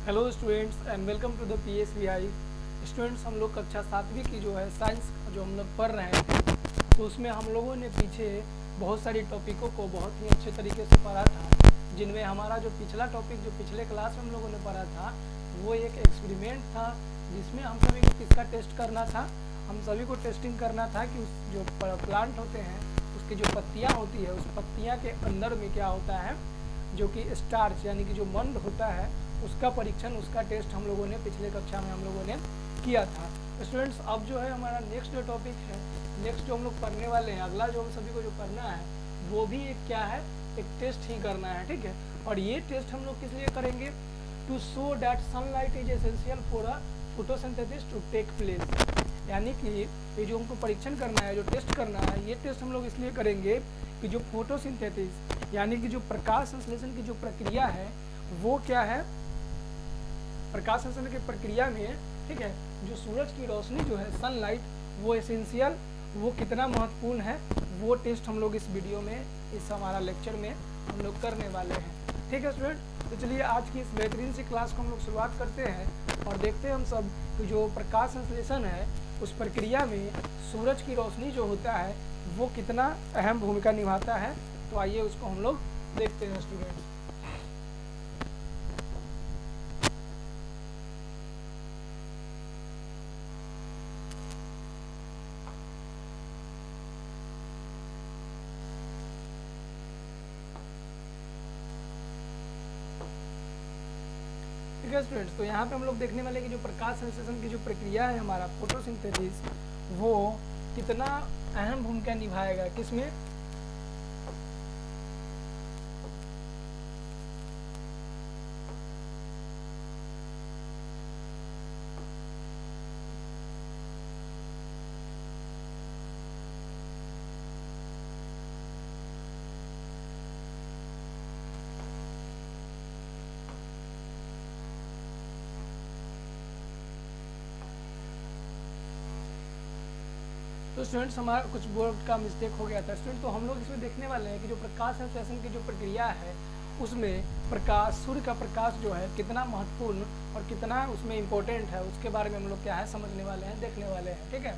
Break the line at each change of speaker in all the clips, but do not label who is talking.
Hello students and welcome to the PSVI। Students, हम लोग कक्षा 7वीं की जो है साइंस जो हम लोग पढ़ रहे हैं, तो उसमें हम लोगों ने पीछे बहुत सारी टॉपिकों को बहुत ही अच्छे तरीके से पढ़ा था, जिनमें हमारा जो पिछला टॉपिक जो पिछले क्लास में हम लोगों ने पढ़ा था वो एक एक्सपेरिमेंट था, जिसमें हम सभी को किसका टेस्ट करना था। हम सभी को टेस्टिंग करना था कि उस जो प्लांट होते हैं उसकी जो पत्तियाँ होती है उस पत्तियाँ के अंदर में क्या होता है, जो कि स्टार्च यानी कि जो मंड होता है उसका परीक्षण, उसका टेस्ट हम लोगों ने पिछले कक्षा में हम लोगों ने किया था। स्टूडेंट्स, अब जो है हमारा नेक्स्ट जो टॉपिक है, नेक्स्ट जो हम लोग पढ़ने वाले हैं, अगला जो हम सभी को जो करना है वो भी एक क्या है, एक टेस्ट ही करना है, ठीक है। और ये टेस्ट हम लोग किस लिए करेंगे? To show that sunlight is essential for a photosynthesis to take place. यानी कि ये जो हमको परीक्षण करना है, जो टेस्ट करना है, ये टेस्ट हम लोग इसलिए करेंगे कि जो फोटोसिंथेसिस यानी कि जो प्रकाश संश्लेषण की जो प्रक्रिया है वो क्या है, प्रकाश संश्लेषण की प्रक्रिया में, ठीक है, जो सूरज की रोशनी जो है सनलाइट, वो एसेंशियल, वो कितना महत्वपूर्ण है, वो टेस्ट हम लोग इस वीडियो में, इस हमारा लेक्चर में हम लोग करने वाले हैं, ठीक है स्टूडेंट। तो चलिए आज की इस बेहतरीन सी क्लास को हम लोग शुरुआत करते हैं और देखते हैं हम सब कि जो प्रकाश संश्लेषण है उस प्रक्रिया में सूरज की रोशनी जो होता है वो कितना अहम भूमिका निभाता है। तो आइए उसको हम लोग देखते हैं स्टूडेंट्स। ठीक है स्टूडेंट्स, तो यहाँ पे हम लोग देखने वाले कि जो प्रकाश संश्लेषण की जो प्रक्रिया है हमारा फोटोसिंथेसिस, वो कितना अहम भूमिका निभाएगा किसमें, तो स्टूडेंट्स हमारा कुछ बोर्ड का मिस्टेक हो गया था स्टूडेंट। तो हम लोग इसमें देखने वाले हैं कि जो प्रकाश संश्लेषण की जो प्रक्रिया है उसमें प्रकाश, सूर्य का प्रकाश जो है कितना महत्वपूर्ण और कितना उसमें इम्पोर्टेंट है, उसके बारे में हम लोग क्या है समझने वाले हैं, देखने वाले हैं, ठीक है।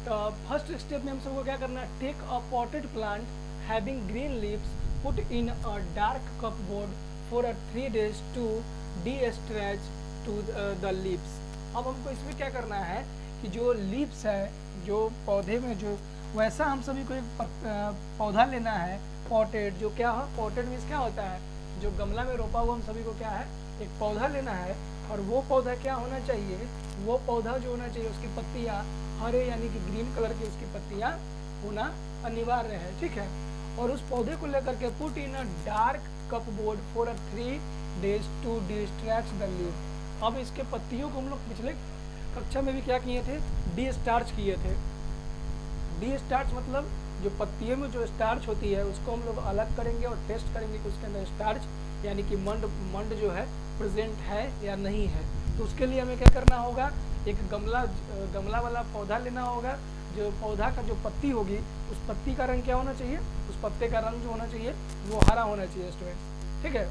तो फर्स्ट स्टेप में हम सबको क्या करना है, take a potted plant having green leaves, put in a dark cupboard for a 3 days to de-stretch to the leaves. अब हमको इसमें क्या करना है कि जो लीव्स है, जो पौधे में जो, वैसा हम सभी को एक पौधा लेना है पॉटेड, जो क्या है, पॉटेड मीन्स क्या होता है, जो गमला में रोपा हुआ हम सभी को क्या है, एक पौधा लेना है। और वो पौधा क्या होना चाहिए, वो पौधा जो होना चाहिए उसकी पत्तियाँ हरे यानी कि ग्रीन कलर की उसकी पत्तियाँ होना अनिवार्य है, ठीक है। और उस पौधे को लेकर के put in a dark cupboard for a 3 days to destarch the leaf. अब इसके पत्तियों को हम लोग पिछले कक्षा में भी क्या किए थे, डी स्टार्च किए थे। डी स्टार्च मतलब जो पत्तियों में जो स्टार्च होती है उसको हम लोग अलग करेंगे और टेस्ट करेंगे कि उसके अंदर स्टार्च यानी कि मंड जो है प्रेजेंट है या नहीं है। तो उसके लिए हमें क्या करना होगा, एक गमला वाला पौधा लेना होगा। जो पौधा का जो पत्ती होगी उस पत्ती का रंग क्या होना चाहिए, उस पत्ते का रंग जो होना चाहिए वो हरा होना चाहिए स्टूडेंट, ठीक है।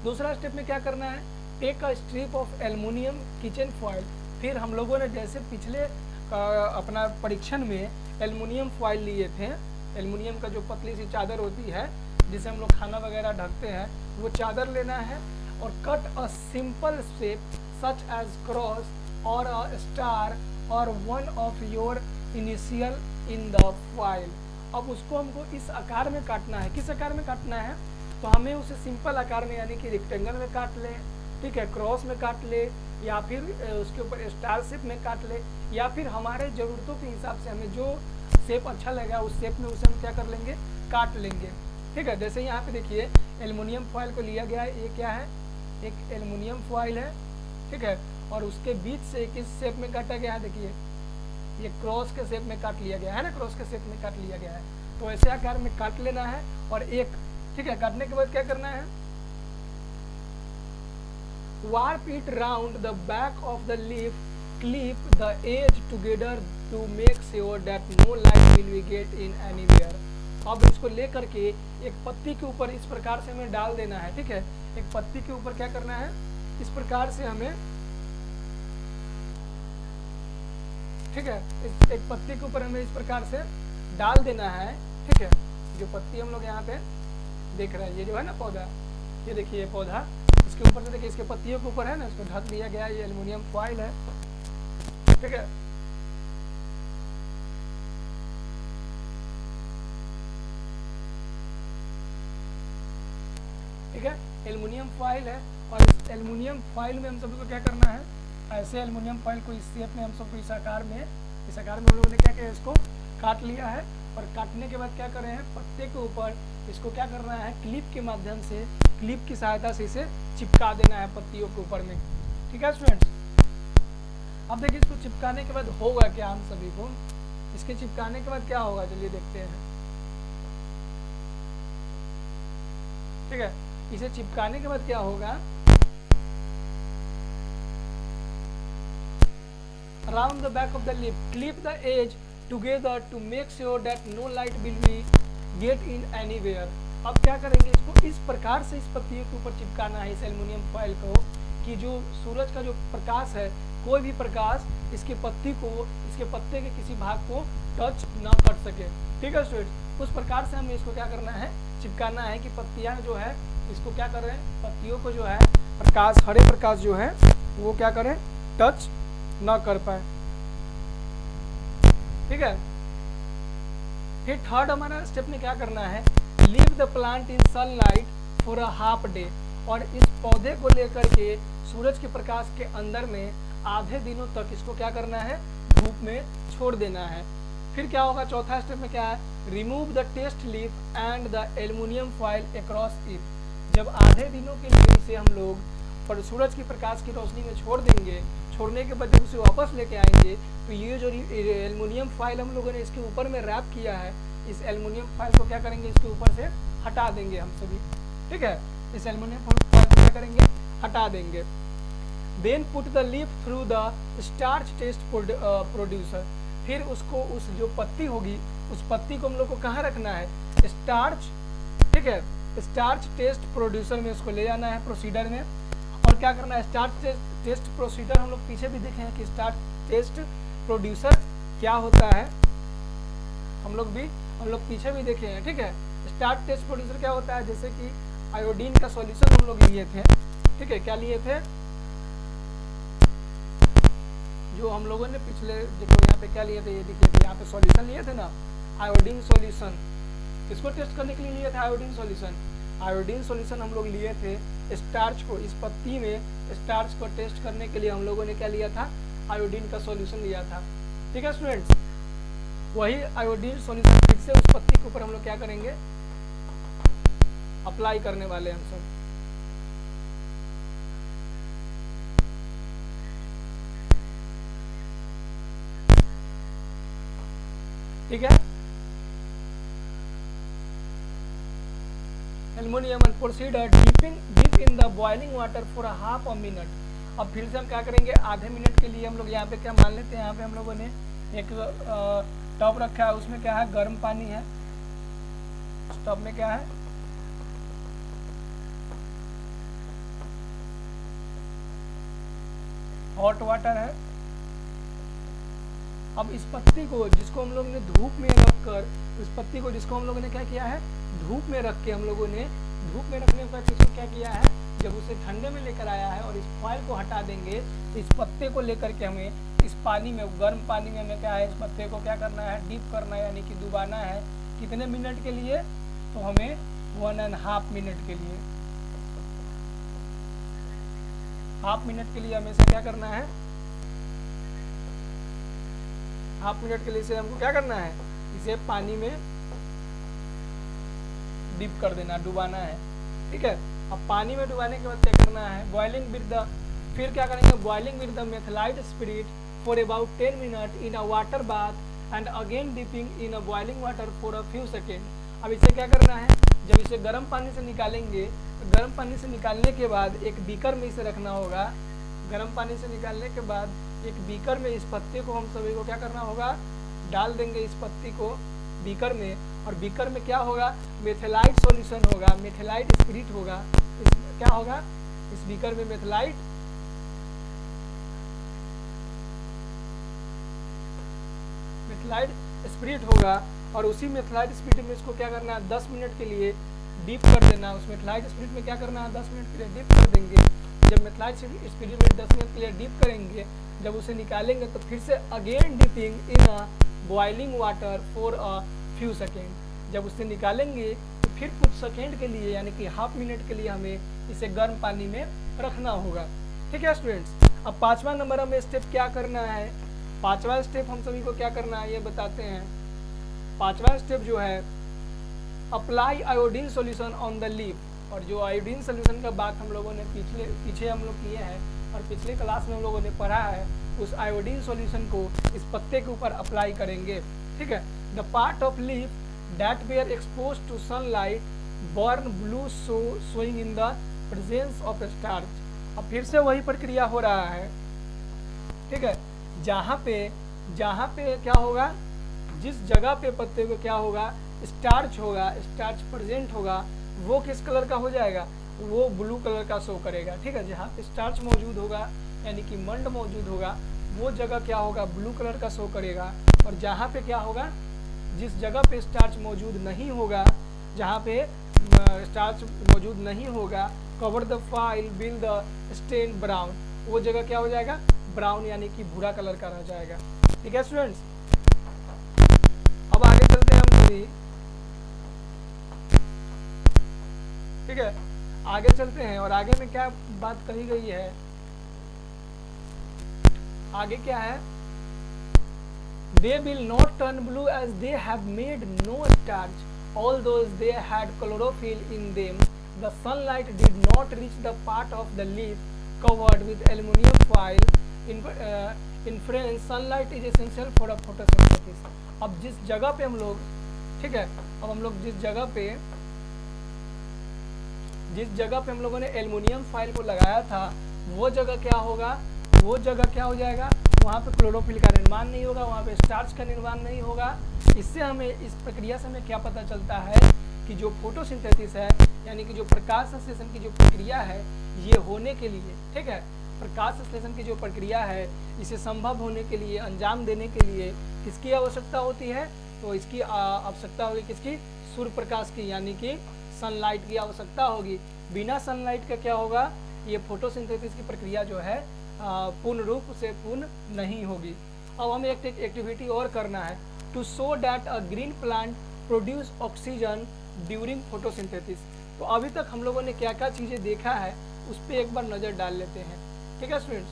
दूसरा स्टेप में क्या करना है, take a strip of aluminium kitchen foil. फिर हम लोगों ने जैसे पिछले अपना परीक्षण में एल्युमिनियम फॉयल लिए थे, एल्युमिनियम का जो पतली सी चादर होती है जिसे हम लोग खाना वगैरह ढकते हैं, वो चादर लेना है और cut a simple shape such as cross और अ स्टार और one of your initial in the foil. अब उसको हमको इस आकार में काटना है। किस आकार में काटना है, तो हमें उसे सिंपल आकार में यानी कि रेक्टेंगल में काट ले, ठीक है, क्रॉस में काट ले, या फिर उसके ऊपर स्टार शेप में काट ले, या फिर हमारे ज़रूरतों के हिसाब से हमें जो शेप अच्छा लगेगा उस शेप में उसे हम क्या कर लेंगे, काट लेंगे, ठीक है। जैसे यहाँ पे देखिए एल्युमिनियम फॉयल को लिया गया है, ये क्या है, एक एल्युमिनियम फॉयल है, ठीक है, और उसके बीच से किस शेप में काटा गया है, देखिए ये क्रॉस के शेप में काट लिया गया है ना, क्रॉस के शेप में काट लिया गया है। तो ऐसे आकार में काट लेना है और एक, ठीक है, काटने के बाद क्या करना है, warp it round the back of the leaf, clip the edge together to make sure that no light will be get in anywhere। अब इसको ले करके एक पत्ती के ऊपर इस प्रकार से हमें डाल देना है, ठीक है। एक पत्ती के ऊपर क्या करना है, इस प्रकार से हमें, ठीक है, एक पत्ती के ऊपर हमें इस प्रकार से डाल देना है, ठीक है। जो पत्ती हम लोग यहाँ पे देख रहे हैं, ये जो है ना पौधा, ये देखिए ये पौधा, इसके ऊपर से देखिए इसके पत्तियों के ऊपर है ना, इसको ढक दिया गया है, ये एल्युमिनियम फॉइल है, ठीक है। ठीक है, एल्युमिनियम फॉइल है, और इस एल्युमिनियम फॉइल में हम सभी को क्या करना है, ऐसे एल्युमिनियम फॉइल को इस शेप में हम सबको इस आकार में हम लोगों ने क्या किया, इसको काट लिया है। और काटने के बाद क्या कर रहे हैं, पत्ते के ऊपर इसको क्या करना है, क्लिप के माध्यम से, क्लिप की सहायता से इसे चिपका देना है पत्तियों के ऊपर में, ठीक है स्टूडेंट्स। अब देखिए इसको चिपकाने के बाद होगा क्या, हम सभी को इसके चिपकाने के बाद क्या होगा, चलिए देखते हैं, ठीक है। इसे चिपकाने के बाद क्या होगा, around the back of the leaf, clip the edge together to make sure that no light will be get in anywhere। अब क्या करेंगे, इसको इस प्रकार से इस पत्तियों के ऊपर चिपकाना है, इस एल्युमिनियम फॉइल को, कि जो सूरज का जो प्रकाश है, कोई भी प्रकाश इसके पत्ती को, इसके पत्ते के किसी भाग को टच ना कर सके, ठीक है स्टूडेंट। उस प्रकार से हमें इसको क्या करना है, चिपकाना है कि पत्तियां जो है इसको क्या करें, पत्तियों को जो है प्रकाश, हरे प्रकाश जो है वो क्या करें, टच ना कर पाए, ठीक है। फिर थर्ड हमारा स्टेप में क्या करना है, leave the plant in sunlight for a half day. और इस पौधे को लेकर के सूरज के प्रकाश के अंदर में आधे दिनों तक इसको क्या करना है, धूप में छोड़ देना है। फिर क्या होगा, चौथा स्टेप में क्या है, remove the test leaf and the aluminium foil across it. जब आधे दिनों के लिए इसे हम लोग पर सूरज की प्रकाश की रोशनी में छोड़ देंगे, छोड़ने के बाद जब उसे वापस लेके आएंगे तो ये जो एल्युमिनियम फॉइल हम लोगों ने इसके ऊपर में रैप किया है, इस एल्युमिनियम फॉइल को क्या करेंगे, इसके ऊपर से हटा देंगे हम सभी, ठीक है। इस एल्युमिनियम फॉइल को क्या करेंगे, हटा देंगे। Then put the leaf through the starch test producer. फिर उसको, उस जो पत्ती होगी, उस पत्ती को हम लोग को कहाँ रखना है, स्टार्च, ठीक है, स्टार्च टेस्ट प्रोड्यूसर में उसको ले जाना है, प्रोसीडर में। और क्या करना है, स्टार्च टेस्ट प्रोसीडर हम लोग पीछे भी देखे हैं कि स्टार्च टेस्ट प्रोड्यूसर क्या होता है, हम लोग पीछे भी देखे हैं, ठीक है। स्टार्च टेस्ट प्रोड्यूसर क्या होता है, जैसे कि आयोडीन का सॉल्यूशन हम लोग लिए थे, ठीक है, क्या लिए थे, जो हम लोगों ने पिछले, देखो यहाँ पे क्या लिए थे, ये देखिए यहाँ पे सॉल्यूशन लिए थे ना, आयोडीन सॉल्यूशन। इसको टेस्ट करने के लिए लिए थे आयोडीन सॉल्यूशन। आयोडीन सॉल्यूशन हम लोग लिए थे स्टार्च को, इस पत्ती में स्टार्च को टेस्ट करने के लिए हम लोगों ने क्या लिया था, आयोडीन का सॉल्यूशन लिया था, ठीक है स्टूडेंट्स। वही आयोडीन सॉल्यूशन फिर से उस पत्ती के ऊपर हम लोग क्या करेंगे, अप्लाई करने वाले हम सब, ठीक है। Aluminium and proceed deep in the boiling water for a half a minute. अब फिर से हम क्या करेंगे, आधे मिनट के लिए हम लोग यहाँ पे क्या मान लेते हैं, यहाँ पे हम लोगों ने एक टब रखा है, उसमें क्या है, गर्म पानी है, उस टब में क्या है, हॉट वाटर है। अब इस पत्ती को, जिसको हम लोग ने धूप में रखकर, इस पत्ती को जिसको हम लोगों ने क्या किया है, धूप में रख के हम लोगों ने, धूप में रखने के बाद इसको क्या किया है, जब उसे ठंडे में लेकर आया है और इस फॉइल को हटा देंगे, तो इस पत्ते को लेकर के हमें इस पानी में, गर्म पानी में हमें क्या है, इस पत्ते को क्या करना है, डीप करना है, यानी कि डुबाना है। कितने मिनट के लिए, तो हमें 1.5 मिनट के लिए, हाफ मिनट के लिए हमेशा क्या करना है, हाफ मिनट के लिए इसे हमको क्या करना है, इसे पानी में डीप कर देना, डुबाना है, ठीक है। अब पानी में डुबाने के बाद क्या करना है, बॉइलिंग विद द, फिर क्या करेंगे, boiling with the methylated spirit for about 10 minute in a water bath and again dipping in a boiling water for a few second. अब इसे क्या करना है, जब इसे गर्म पानी से निकालेंगे, तो गर्म पानी से निकालने के बाद एक बीकर में इसे रखना होगा। गर्म पानी से निकालने के बाद एक बीकर में इस पत्ते को हम सभी को क्या करना होगा, डाल देंगे इस पत्ती को बीकर में, और बीकर में क्या होगा, मेथिलाइट सॉल्यूशन होगा, मेथिलाइट स्पिरिट होगा। क्या होगा इस बीकर में, मेथिलाइट स्पिरिट होगा। और उसी मेथिलाइट स्पिरिट में इसको क्या करना है, 10 मिनट के लिए डीप कर देना। उस मेथिलाइट स्पिरिट में क्या करना है, 10 मिनट के लिए डीप कर देंगे। जब मेथिलाइट स्पिरिट में 10 मिनट के लिए डीप करेंगे, जब उसे निकालेंगे तो फिर से again dipping in a boiling water for a few second. जब उसे निकालेंगे तो फिर कुछ सेकेंड के लिए यानी कि हाफ मिनट के लिए हमें इसे गर्म पानी में रखना होगा। ठीक है स्टूडेंट्स। अब 5वां नंबर हमें स्टेप क्या करना है, 5वां स्टेप हम सभी को क्या करना है ये बताते हैं। 5वां स्टेप जो है, apply iodine solution on the leaf. और जो आयोडीन सॉल्यूशन का बात हम लोगों ने पीछे हम लोग किए हैं और पिछले क्लास में हम लोगों ने पढ़ा है, उस आयोडीन सॉल्यूशन को इस पत्ते के ऊपर अप्लाई करेंगे। ठीक है। The part of leaf that were expose to sunlight burn blue showing in the presence of starch. अब फिर से वही प्रक्रिया हो रहा है। ठीक है। जहाँ पे क्या होगा, जिस जगह पे पत्ते को क्या होगा, स्टार्च होगा, स्टार्च प्रेजेंट होगा, वो किस कलर का हो जाएगा, वो ब्लू कलर का शो करेगा। ठीक है। जहाँ पे स्टार्च मौजूद होगा यानी कि मंड मौजूद होगा, वो जगह क्या होगा, ब्लू कलर का शो करेगा। और जहाँ पे क्या होगा, जिस जगह पे स्टार्च मौजूद नहीं होगा, जहाँ पे स्टार्च मौजूद नहीं होगा, cover the file will the stain brown, वो जगह क्या हो जाएगा, ब्राउन यानी कि भूरा कलर का रह जाएगा। ठीक है स्टूडेंट्स। अब आगे चलते हैं हम सभी। ठीक है, आगे चलते हैं और आगे में क्या बात कही गई है, आगे क्या है, they will not turn blue as they have made no starch, although they had chlorophyll in them. The sunlight did not reach the part of the leaf covered with aluminum foil. Infrared sunlight is essential for a photosynthesis. अब जिस जगह पे हम लोग, ठीक है, अब हम लोग जिस जगह पे हम लोगों ने एल्युमिनियम फाइल को लगाया था, वो जगह क्या होगा, वो जगह क्या हो जाएगा, वहाँ पे क्लोरोफिल का निर्माण नहीं होगा, वहाँ पे स्टार्च का निर्माण नहीं होगा। इससे हमें, इस प्रक्रिया से हमें क्या पता चलता है कि जो फोटोसिंथेसिस है यानी कि जो प्रकाश संश्लेषण की जो प्रक्रिया है, ये होने के लिए, ठीक है, प्रकाश संश्लेषण की जो प्रक्रिया है, इसे संभव होने के लिए, अंजाम देने के लिए किसकी आवश्यकता होती है, तो इसकी आवश्यकता होगी किसकी, सूर्य प्रकाश की, यानी कि सनलाइट की आवश्यकता होगी। बिना सनलाइट का क्या होगा, ये फोटोसिंथेसिस की प्रक्रिया जो है पूर्ण रूप से पूर्ण नहीं होगी। अब हमें एक एक्टिविटी और करना है, to show that a green plant produce oxygen during photosynthesis. तो अभी तक हम लोगों ने क्या क्या चीज़ें देखा है, उस पर एक बार नज़र डाल लेते हैं। ठीक है स्टूडेंट्स।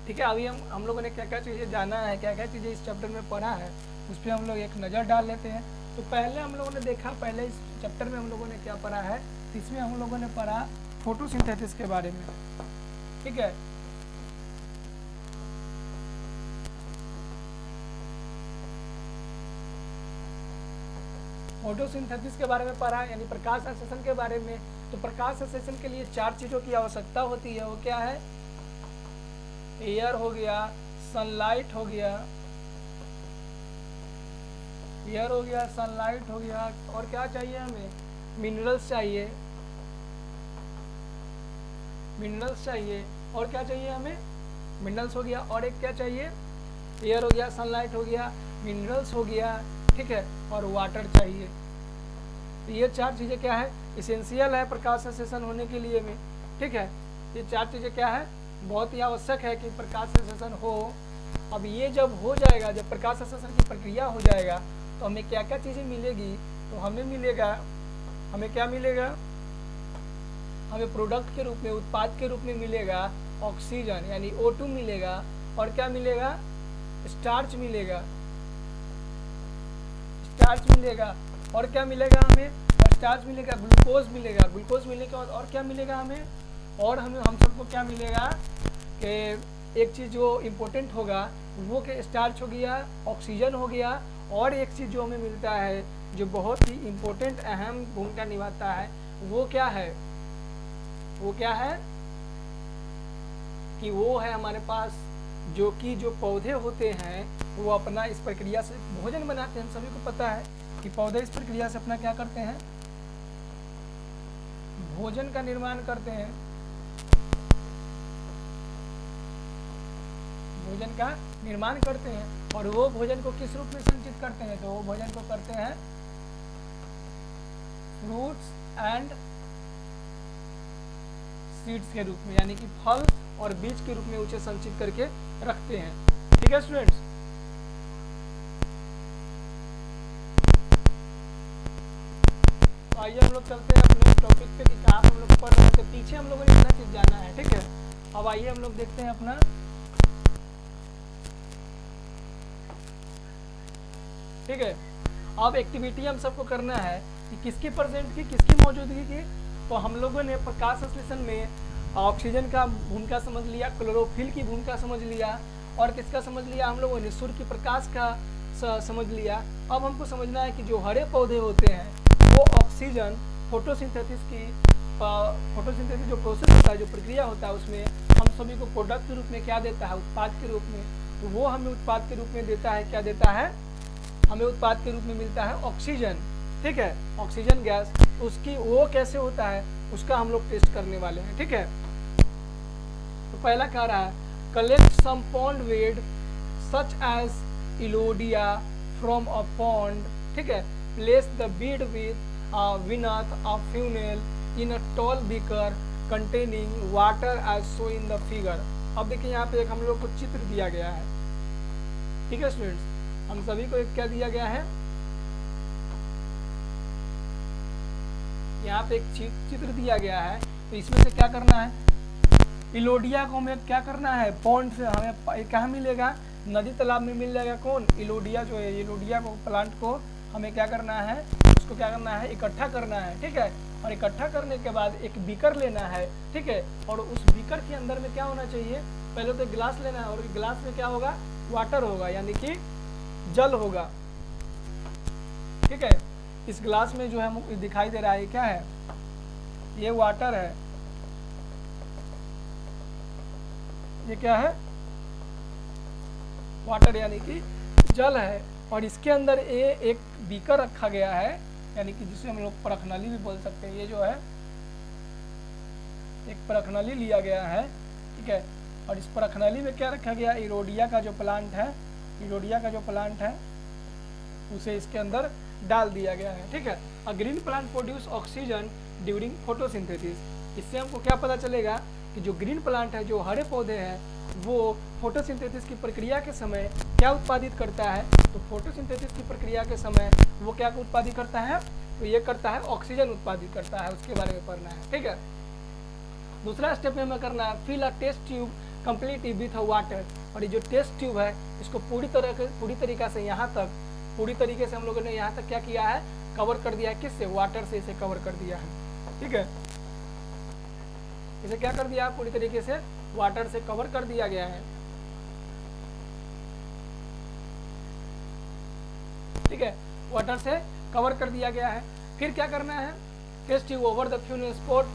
ठीक है, अभी हम लोगों ने क्या क्या चीज़ें जाना है, क्या क्या चीज़ें इस चैप्टर में पढ़ा है, उस पर हम लोग एक नज़र डाल लेते हैं। तो पहले हम लोगों ने देखा, पहले इस चैप्टर में हम लोगों ने क्या पढ़ा है, इसमें हम लोगों ने पढ़ा फोटोसिंथेसिस के बारे में। ठीक है, फोटोसिंथेसिस के बारे में पढ़ा, यानी प्रकाश संश्लेषण के बारे में। तो प्रकाश संश्लेषण के लिए 4 चीज़ों की आवश्यकता होती है। वो क्या है, एयर हो गया, सनलाइट हो गया, एयर हो गया, सनलाइट हो गया, और क्या चाहिए हमें, मिनरल्स चाहिए, मिनरल्स चाहिए, और क्या चाहिए हमें, मिनरल्स हो गया, और एक क्या चाहिए, एयर हो गया, सनलाइट हो गया, मिनरल्स हो गया, ठीक है, और वाटर चाहिए। तो ये 4 चीज़ें क्या है, इसेंशियल है प्रकाश संश्लेषण होने के लिए में। ठीक है, ये 4 चीज़ें क्या है, बहुत ही आवश्यक है कि प्रकाश संश्लेषण हो। अब ये जब हो जाएगा, जब प्रकाश संश्लेषण की प्रक्रिया हो जाएगा, तो हमें क्या क्या चीज़ें मिलेगी, तो हमें मिलेगा, हमें क्या मिलेगा, हमें प्रोडक्ट के रूप में, उत्पाद के रूप में मिलेगा ऑक्सीजन यानी O2 मिलेगा, और क्या मिलेगा, स्टार्च मिलेगा, स्टार्च मिलेगा, और क्या मिलेगा हमें, और स्टार्च मिलेगा, ग्लूकोज मिलेगा, ग्लूकोज मिलने के बाद और क्या मिलेगा हमें, और हम सबको क्या मिलेगा कि एक चीज़ जो इम्पोर्टेंट होगा वो कि स्टार्च हो गया, ऑक्सीजन हो गया, और एक चीज़ जो हमें मिलता है जो बहुत ही इम्पोर्टेंट अहम भूमिका निभाता है, वो क्या है, वो क्या है कि वो है हमारे पास जो पौधे होते हैं, वो अपना इस प्रक्रिया से भोजन बनाते हैं। हम सभी को पता है कि पौधे इस प्रक्रिया से अपना क्या करते हैं, भोजन का निर्माण करते हैं, भोजन का निर्माण करते हैं। और वो भोजन को किस रूप में संचित करते हैं, तो वो भोजन को करते हैं फ्रूट्स एंड सीड्स के रूप में, यानी कि फल और बीज के रूप में उसे संचित करके रखते हैं। ठीक है स्टूडेंट्स, आइए हम लोग चलते हैं अपने टॉपिक पे कि कहाँ हम लोग पढ़ रहे थे। पीछे हम लोगों ने इतना चीज जाना है, ठीक है। अब आइए हम लोग देखते हैं अपना, ठीक है। अब एक्टिविटी हम सबको करना है कि किसकी प्रेजेंट की, किसकी मौजूदगी की। तो हम लोगों ने प्रकाश संश्लेषण में ऑक्सीजन का भूमिका समझ लिया, क्लोरोफिल की भूमिका समझ लिया, और किसका समझ लिया हम लोगों ने, सूर्य की प्रकाश का समझ लिया। अब हमको समझना है कि जो हरे पौधे होते हैं वो ऑक्सीजन फोटोसिंथेसिस जो प्रोसेस होता है, जो प्रक्रिया होता है, उसमें हम सभी को प्रोडक्ट के रूप में क्या देता है, उत्पाद के रूप में। तो वो हमें उत्पाद के रूप में देता है, क्या देता है, हमें उत्पाद के रूप में मिलता है ऑक्सीजन, ठीक है, ऑक्सीजन गैस। उसकी वो कैसे होता है उसका हम लोग टेस्ट करने वाले हैं, ठीक है। तो पहला कह रहा है collect some pond weed such as elodea from a pond, ठीक है, प्लेस द बीड विथ विनथ a funnel in a tall beaker containing water as so in the figure. अब देखिए यहाँ पे एक हम लोग को चित्र दिया गया है, ठीक है स्टूडेंट्स, हम सभी को एक क्या दिया गया है, यहाँ पे एक चित्र दिया गया है। तो इसमें से क्या करना है, इलोडिया को हमें क्या करना है, पॉन्ड से हमें कहाँ मिलेगा, नदी तालाब में मिल जाएगा। कौन, इलोडिया जो है, इलोडिया को प्लांट को हमें क्या करना है, उसको क्या करना है, इकट्ठा करना है, ठीक है। और इकट्ठा करने के बाद एक बीकर लेना है, ठीक है। और उस बीकर के अंदर में क्या होना चाहिए, पहले तो गिलास लेना है, और गिलास में क्या होगा, वाटर होगा, यानी कि जल होगा, ठीक है। इस गिलास में जो है दिखाई दे रहा है क्या है, ये वाटर है, ये क्या है, वाटर यानी कि जल है। और इसके अंदर ये एक बीकर रखा गया है, यानी कि जिसे हम लोग परखनली भी बोल सकते हैं। ये जो है एक परखनली लिया गया है, ठीक है। और इस परखनली में क्या रखा गया, इरोडिया का जो प्लांट है, इरोडिया का जो प्लांट है उसे इसके अंदर डाल दिया गया है, ठीक है। A green plant produce oxygen during photosynthesis. इससे हमको क्या पता चलेगा कि जो ग्रीन प्लांट है, जो हरे पौधे हैं, वो फोटोसिंथेसिस की प्रक्रिया के समय क्या उत्पादित करता है, तो फोटोसिंथेसिस की प्रक्रिया के समय वो क्या उत्पादित करता है, तो ये करता है ऑक्सीजन उत्पादित करता है। उसके बारे में पढ़ना है, ठीक है। दूसरा स्टेप में हमें करना है fill a test tube completely with water. और ये जो टेस्ट ट्यूब है इसको पूरी तरीके से यहाँ तक, पूरी तरीके से हम लोगों ने यहाँ तक क्या किया है, कवर कर दिया है, किससे, वाटर से इसे कवर कर दिया है, ठीक है। इसे क्या कर दिया, पूरी तरीके से वाटर से कवर कर दिया गया है, ठीक है, वाटर से कवर कर दिया गया है। फिर क्या करना है, test tube over the funnel spot.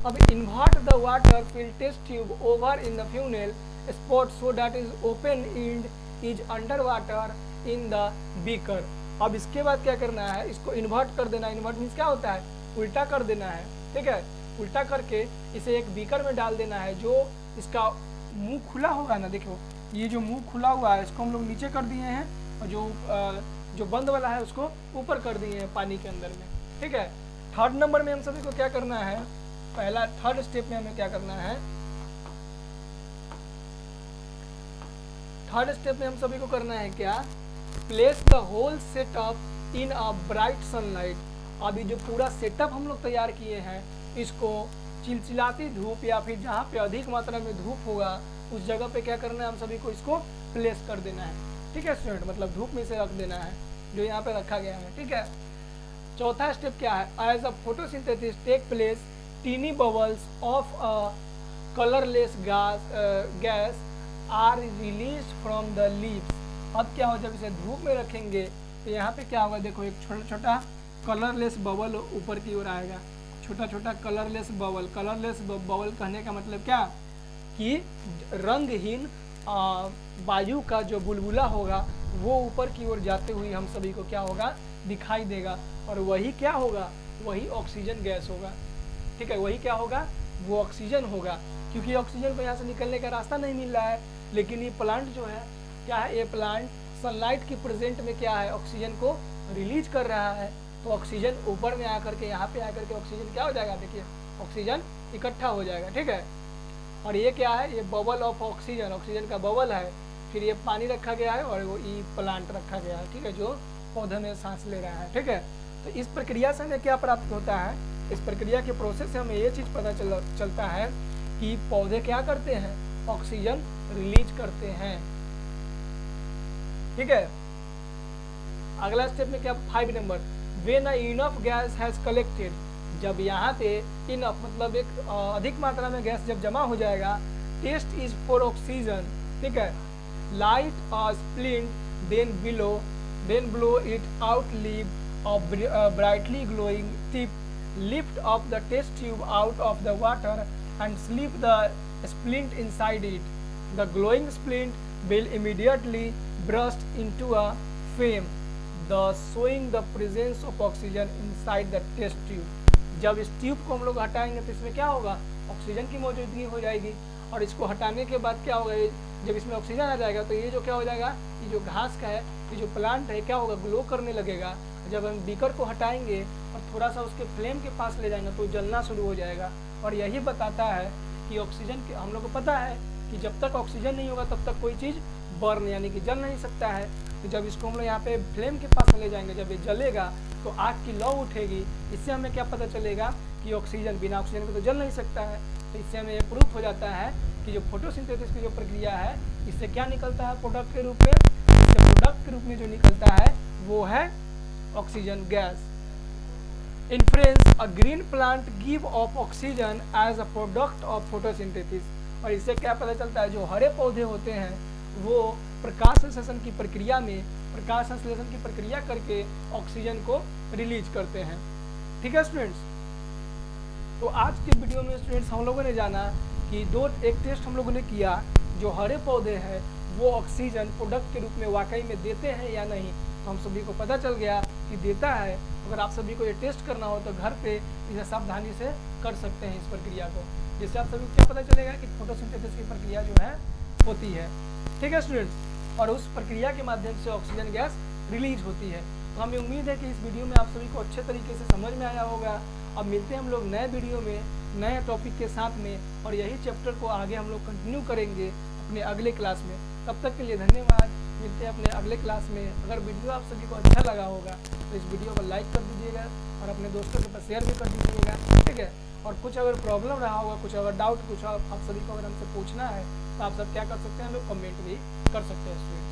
अब invert the water fill test tube over in the funnel spot so that is open end is under water in the beaker. अब इसके बाद क्या करना है, इसको इन्वर्ट कर देना। इन्वर्ट मीन्स क्या होता है, उल्टा कर देना है, ठीक है। उल्टा करके इसे एक बीकर में डाल देना है। जो इसका मुंह खुला होगा ना, देखो ये जो मुंह खुला हुआ है इसको हम लोग नीचे कर दिए हैं, और जो बंद वाला है उसको ऊपर कर दिए हैं पानी के अंदर में, ठीक है। थर्ड नंबर में हम सभी को क्या करना है, पहला थर्ड स्टेप में हमें क्या करना है, थर्ड स्टेप में हम सभी को करना है क्या, place the whole setup in a bright sunlight. अभी जो पूरा सेटअप हम लोग तैयार किए हैं इसको चिलचिलाती धूप या फिर जहाँ पे अधिक मात्रा में धूप होगा उस जगह पे क्या करना है, हम सभी को इसको प्लेस कर देना है, ठीक है स्टूडेंट, मतलब धूप में से रख देना है जो यहाँ पे रखा गया है, ठीक है। चौथा स्टेप क्या है, as a photosynthesis take place tiny bubbles of a colourless gas are release from the leaves. अब क्या हो, जब इसे धूप में रखेंगे तो यहाँ पे क्या होगा, देखो एक छोटा छोटा कलरलेस बबल ऊपर की ओर आएगा, छोटा छोटा कलरलेस बबल। कलरलेस बबल कहने का मतलब क्या, कि रंगहीन वायु का जो बुलबुला होगा वो ऊपर की ओर जाते हुए हम सभी को क्या होगा, दिखाई देगा। और वही क्या होगा, वही ऑक्सीजन गैस होगा। ठीक है, वही क्या होगा, वो ऑक्सीजन होगा, क्योंकि ऑक्सीजन को यहाँ से निकलने का रास्ता नहीं मिल रहा है। लेकिन ये प्लांट जो है क्या है, ये प्लांट सनलाइट की प्रेजेंट में क्या है, ऑक्सीजन को रिलीज कर रहा है। तो ऑक्सीजन ऊपर में आकर के यहाँ पे आकर के ऑक्सीजन क्या हो जाएगा, देखिए ऑक्सीजन इकट्ठा हो जाएगा। ठीक है, और ये क्या है, ये बबल ऑफ ऑक्सीजन, ऑक्सीजन का बबल है। फिर ये पानी रखा गया है और वो ई प्लांट रखा गया है। ठीक है, जो पौधे में सांस ले रहा है। ठीक है, तो इस प्रक्रिया से हमें क्या प्राप्त होता है, इस प्रक्रिया के प्रोसेस से हमें ये चीज़ पता चलता है कि पौधे क्या करते हैं, ऑक्सीजन रिलीज करते हैं। ठीक है, अगला स्टेप में क्या, 5 number, when a enough gas has collected, जब यहाँ पे इनफ मतलब एक अधिक मात्रा में गैस जब जमा हो जाएगा, टेस्ट इज फॉर ऑक्सीजन। ठीक है, light a splint then blow it out, leave a brightly glowing tip, lift up the test tube out of the water and slip the splint inside it. The glowing splint will immediately burst into a flame, thus showing the presence of oxygen inside the test tube. जब इस tube को हम लोग हटाएंगे तो इसमें क्या होगा, ऑक्सीजन की मौजूदगी हो जाएगी। और इसको हटाने के बाद क्या होगा, जब इसमें ऑक्सीजन आ जाएगा तो ये जो क्या हो जाएगा, ये जो घास का है, ये जो प्लांट है क्या होगा, ग्लो करने लगेगा। जब हम बीकर को हटाएंगे और थोड़ा सा उसके फ्लेम के पास ले जाएंगे तो जलना शुरू हो जाएगा। और यही बताता है कि ऑक्सीजन के, हम लोग को पता है कि जब तक ऑक्सीजन नहीं होगा तब तक कोई चीज़ बर्न यानी कि जल नहीं सकता है। तो जब इसको हम लोग यहाँ पे फ्लेम के पास ले जाएंगे, जब ये जलेगा तो आग की लौ उठेगी। इससे हमें क्या पता चलेगा कि ऑक्सीजन, बिना ऑक्सीजन के तो जल नहीं सकता है। तो इससे हमें ये प्रूफ हो जाता है कि जो फोटोसिंथेसिस की जो प्रक्रिया है, इससे क्या निकलता है प्रोडक्ट के रूप में, इससे प्रोडक्ट के रूप में जो निकलता है वो है oxygen gas. Inference, a green plant give off oxygen as a product of photosynthesis. और इससे क्या पता चलता है, जो हरे पौधे होते हैं वो प्रकाश संश्लेषण की प्रक्रिया में, प्रकाश संश्लेषण की प्रक्रिया करके ऑक्सीजन को रिलीज करते हैं। ठीक है स्टूडेंट्स, तो आज के वीडियो में स्टूडेंट्स हम लोगों ने जाना कि एक टेस्ट हम लोगों ने किया, जो हरे पौधे हैं वो ऑक्सीजन प्रोडक्ट के रूप में वाकई में देते हैं या नहीं। तो हम सभी को पता चल गया कि देता है। अगर आप सभी को ये टेस्ट करना हो तो घर पे इसे सावधानी से कर सकते हैं इस प्रक्रिया को, जिससे आप सभी को क्या पता चलेगा कि फोटोसिंथेसिस की प्रक्रिया जो है होती है। ठीक है स्टूडेंट्स, और उस प्रक्रिया के माध्यम से ऑक्सीजन गैस रिलीज होती है। तो हमें उम्मीद है कि इस वीडियो में आप सभी को अच्छे तरीके से समझ में आया होगा। अब मिलते हैं हम लोग नए वीडियो में नए टॉपिक के साथ में, और यही चैप्टर को आगे हम लोग कंटिन्यू करेंगे अपने अगले क्लास में। तब तक के लिए धन्यवाद, मिलते हैं अपने अगले क्लास में। अगर वीडियो आप सभी को अच्छा लगा होगा तो इस वीडियो को लाइक कर दीजिएगा और अपने दोस्तों के पास शेयर भी कर दीजिएगा। ठीक है, और कुछ अगर प्रॉब्लम रहा होगा, कुछ अगर डाउट, कुछ आप सभी को अगर हमसे पूछना है तो आप सब क्या कर सकते हैं, हमें कमेंट भी कर सकते हैं स्टूडेंट।